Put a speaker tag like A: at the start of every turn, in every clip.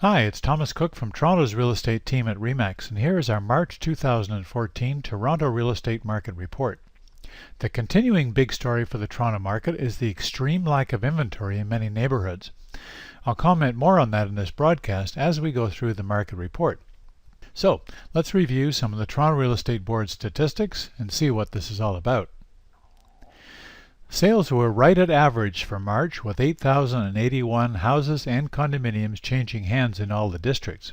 A: Hi, it's Thomas Cook from Toronto's real estate team at RE/MAX, and here is our March 2014 Toronto Real Estate Market Report. The continuing big story for the Toronto market is the extreme lack of inventory in many neighborhoods. I'll comment more on that in this broadcast as we go through the market report. So, let's review some of the Toronto Real Estate Board statistics and see what this is all about. Sales were right at average for March, with 8,081 houses and condominiums changing hands in all the districts.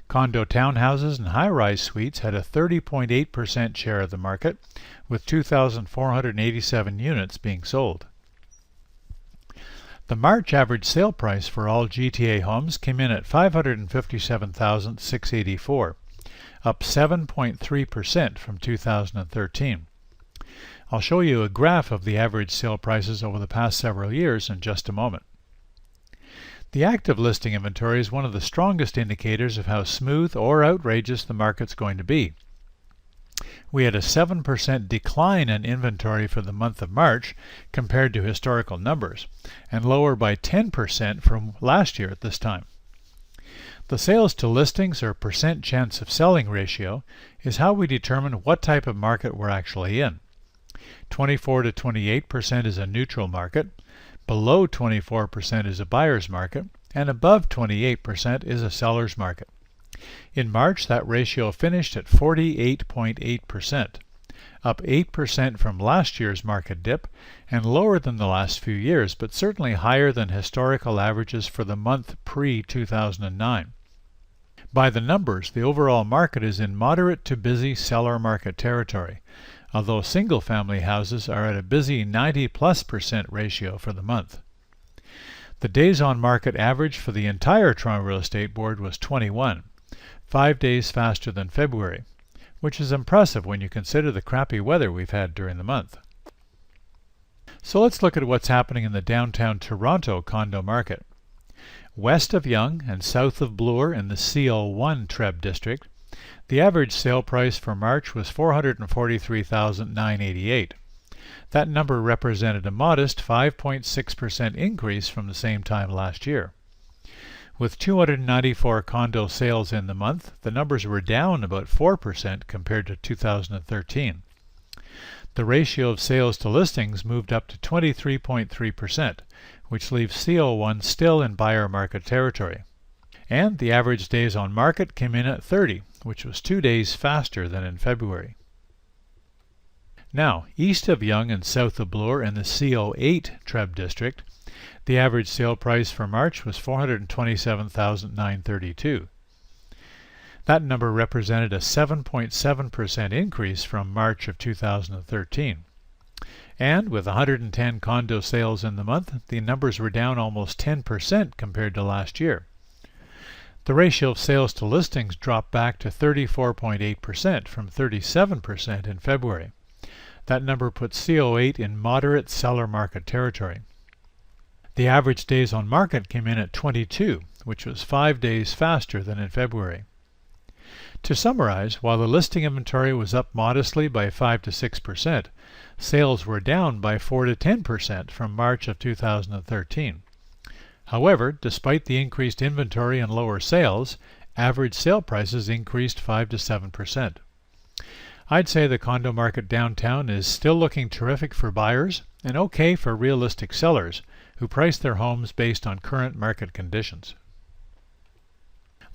A: Condo townhouses and high-rise suites had a 30.8% share of the market, with 2,487 units being sold. The March average sale price for all GTA homes came in at $557,684, up 7.3% from 2013. I'll show you a graph of the average sale prices over the past several years in just a moment. The active listing inventory is one of the strongest indicators of how smooth or outrageous the market's going to be. We had a 7% decline in inventory for the month of March compared to historical numbers, and lower by 10% from last year at this time. The sales to listings, or percent chance of selling ratio, is how we determine what type of market we're actually in. 24 to 28% is a neutral market, below 24% is a buyer's market, and above 28% is a seller's market. In March, that ratio finished at 48.8%, up 8% from last year's market dip, and lower than the last few years, but certainly higher than historical averages for the month pre-2009. By the numbers, the overall market is in moderate to busy seller market territory, although single-family houses are at a busy 90+% ratio for the month. The days on market average for the entire Toronto Real Estate Board was 21, 5 days faster than February, which is impressive when you consider the crappy weather we've had during the month. So let's look at what's happening in the downtown Toronto condo market. West of Yonge and south of Bloor in the CO1 TREB district, the average sale price for March was $443,988. That number represented a modest 5.6% increase from the same time last year. With 294 condo sales in the month, the numbers were down about 4% compared to 2013. The ratio of sales to listings moved up to 23.3%, which leaves CO1 still in buyer market territory. And the average days on market came in at 30, which was 2 days faster than in February. Now, east of Yonge and south of Bloor in the CO8 TREB district, the average sale price for March was $427,932. That number represented a 7.7% increase from March of 2013. And with 110 condo sales in the month, the numbers were down almost 10% compared to last year. The ratio of sales to listings dropped back to 34.8% from 37% in February. That number puts CO8 in moderate seller market territory. The average days on market came in at 22, which was 5 days faster than in February. To summarize, while the listing inventory was up modestly by 5 to 6%, sales were down by 4 to 10% from March of 2013. However, despite the increased inventory and lower sales, average sale prices increased 5 to 7%. I'd say the condo market downtown is still looking terrific for buyers and okay for realistic sellers who price their homes based on current market conditions.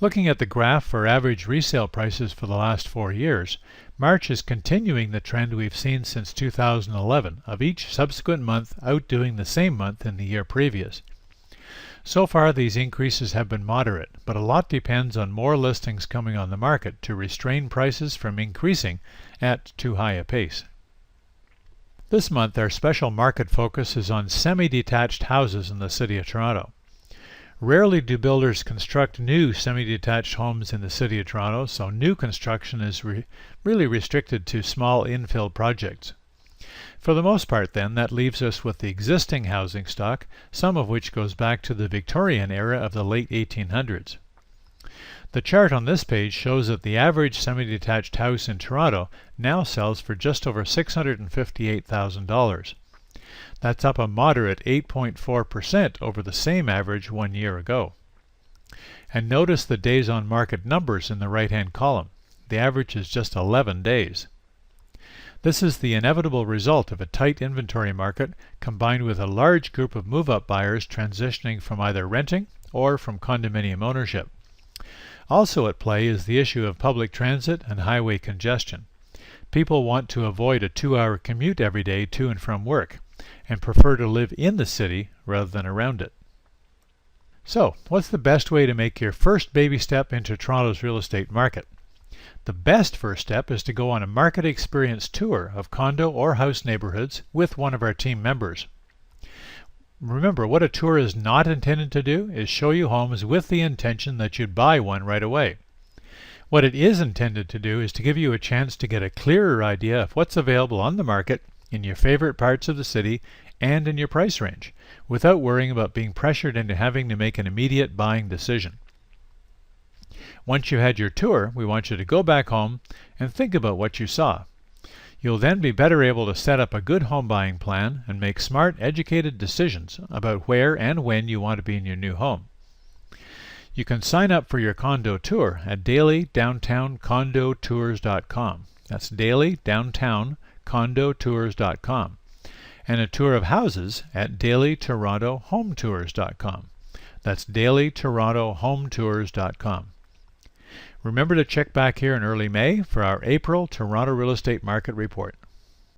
A: Looking at the graph for average resale prices for the last 4 years, March is continuing the trend we've seen since 2011 of each subsequent month outdoing the same month in the year previous. So far, these increases have been moderate, but a lot depends on more listings coming on the market to restrain prices from increasing at too high a pace. This month, our special market focus is on semi-detached houses in the City of Toronto. Rarely do builders construct new semi-detached homes in the City of Toronto, so new construction is really restricted to small infill projects. For the most part, then, that leaves us with the existing housing stock, some of which goes back to the Victorian era of the late 1800s. The chart on this page shows that the average semi-detached house in Toronto now sells for just over $658,000. That's up a moderate 8.4% over the same average 1 year ago. And notice the days on market numbers in the right-hand column. The average is just 11 days. This is the inevitable result of a tight inventory market combined with a large group of move-up buyers transitioning from either renting or from condominium ownership. Also at play is the issue of public transit and highway congestion. People want to avoid a 2-hour commute every day to and from work and prefer to live in the city rather than around it. So, what's the best way to make your first baby step into Toronto's real estate market? The best first step is to go on a market experience tour of condo or house neighborhoods with one of our team members. Remember, what a tour is not intended to do is show you homes with the intention that you'd buy one right away. What it is intended to do is to give you a chance to get a clearer idea of what's available on the market in your favorite parts of the city and in your price range, without worrying about being pressured into having to make an immediate buying decision. Once you had your tour, we want you to go back home and think about what you saw. You'll then be better able to set up a good home buying plan and make smart, educated decisions about where and when you want to be in your new home. You can sign up for your condo tour at dailydowntowncondotours.com. That's dailydowntowncondotours.com. And a tour of houses at dailytorontohometours.com. That's dailytorontohometours.com. Remember to check back here in early May for our April Toronto Real Estate Market Report.